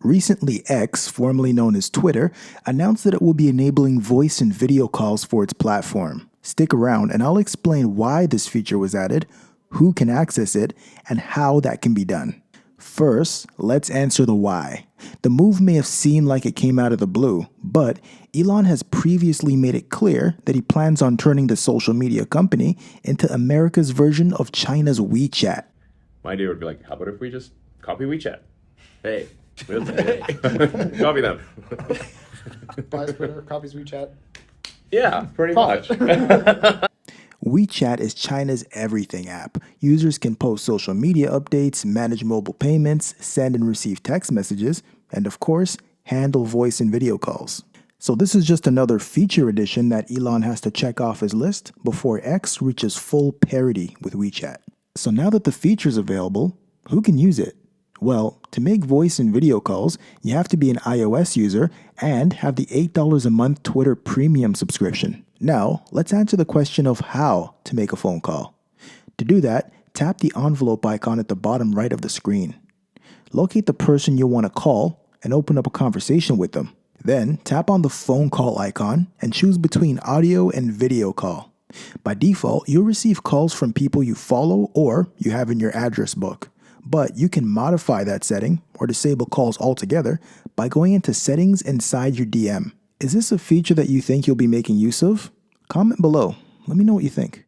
Recently, X, formerly known as Twitter, announced that it will be enabling voice and video calls for its platform. Stick around and I'll explain why this feature was added, who can access it, and how that can be done. First, let's answer the why. The move may have seemed like it came out of the blue, but Elon has previously made it clear that he plans on turning the social media company into America's version of China's WeChat. My idea would be like, how about if we just copy WeChat? Hey. Copy them. Buys Twitter, copies WeChat. Yeah, pretty much. WeChat is China's everything app. Users can post social media updates, manage mobile payments, send and receive text messages, and of course, handle voice and video calls. So this is just another feature addition that Elon has to check off his list before X reaches full parity with WeChat. So now that the feature is available, who can use it? Well, to make voice and video calls, you have to be an iOS user and have the $8 a month Twitter Premium subscription. Now, let's answer the question of how to make a phone call. To do that, tap the envelope icon at the bottom right of the screen. Locate the person you want to call and open up a conversation with them. Then, tap on the phone call icon and choose between audio and video call. By default, you'll receive calls from people you follow or you have in your address book. But you can modify that setting or disable calls altogether by going into settings inside your DM. Is this a feature that you think you'll be making use of? Comment below. Let me know what you think.